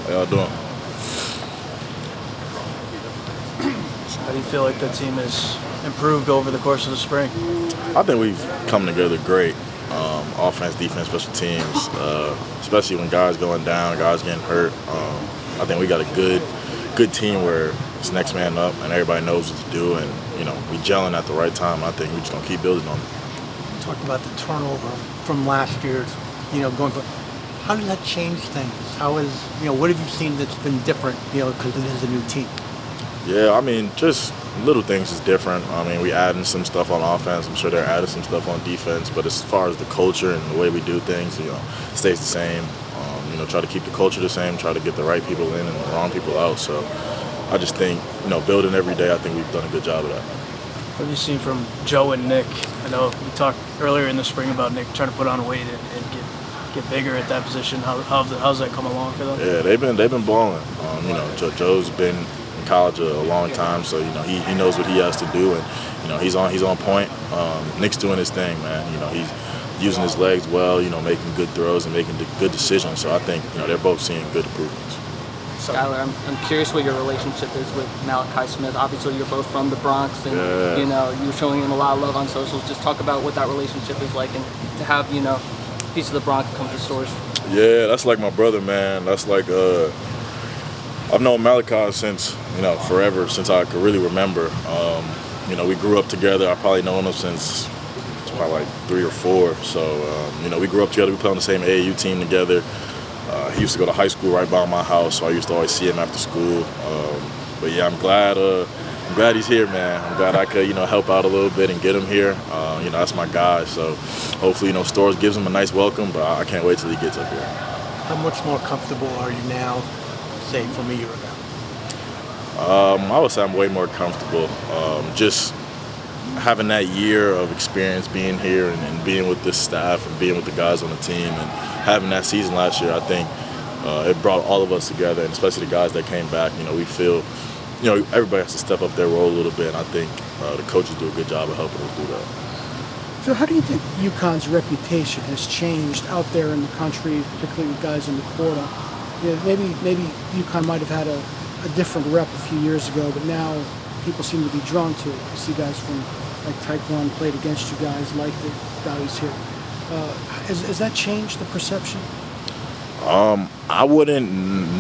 How y'all doing? How do you feel like the team has improved over the course of the spring? I think we've come together great. Offense, defense, special teams, especially when guys going down, guys getting hurt. I think we got a good team where it's next man up and everybody knows what to do, and we gelling at the right time. I think we're just gonna keep building on it. You talked about the turnover from last year, going. How does that change things? What have you seen that's been different? Because it is a new team. Yeah, I mean, just little things is different. I mean, we adding some stuff on offense. I'm sure they're adding some stuff on defense. But as far as the culture and the way we do things, it stays the same. Try to keep the culture the same. Try to get the right people in and the wrong people out. So I just think, building every day. I think we've done a good job of that. What have you seen from Joe and Nick? I know we talked earlier in the spring about Nick trying to put on weight and get bigger at that position. How's that come along for them? Yeah, they've been balling. Joe's been in college a long time, so he knows what he has to do, and he's on point. Nick's doing his thing, man. He's using his legs well, making good throws and making good decisions. So I think they're both seeing good improvements. Skyler, I'm curious what your relationship is with Malachi Smith. Obviously, you're both from the Bronx, and you're showing him a lot of love on socials. Just talk about what that relationship is like, and to have a piece of the Bronx come to stores. Yeah, that's like my brother, man. That's like I've known Malachi since forever, since I could really remember. We grew up together. I've probably known him since probably like 3 or 4. So we grew up together. We played on the same AAU team together. He used to go to high school right by my house, so I used to always see him after school. But yeah, I'm glad he's here, man. I'm glad I could help out a little bit and get him here. That's my guy. So hopefully Stores gives him a nice welcome, but I can't wait till he gets up here. How much more comfortable are you now, say, from a year ago? I would say I'm way more comfortable. Just having that year of experience being here and being with this staff and being with the guys on the team and having that season last year, I think it brought all of us together, and especially the guys that came back. We feel, everybody has to step up their role a little bit, and I think the coaches do a good job of helping us do that. So how do you think UConn's reputation has changed out there in the country, particularly with guys in the portal? Maybe UConn might have had a different rep a few years ago, but now people seem to be drawn to it. You see guys from like Taekwondo played against you guys, like the guys here. Has that changed the perception? I wouldn't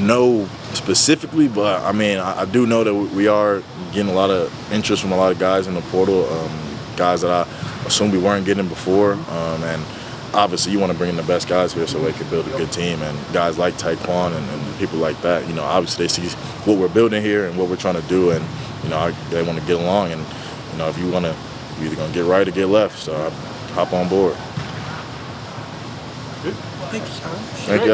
know specifically, but I mean, I do know that we are getting a lot of interest from a lot of guys in the portal, guys that I assumed we weren't getting before, and obviously you want to bring in the best guys here so they can build a good team, and guys like Taekwondo and people like that, obviously they see what we're building here and what we're trying to do, and they want to get along, and if you want to, you're either going to get right or get left, so I hop on board. Thank you, Skyler. Thank you.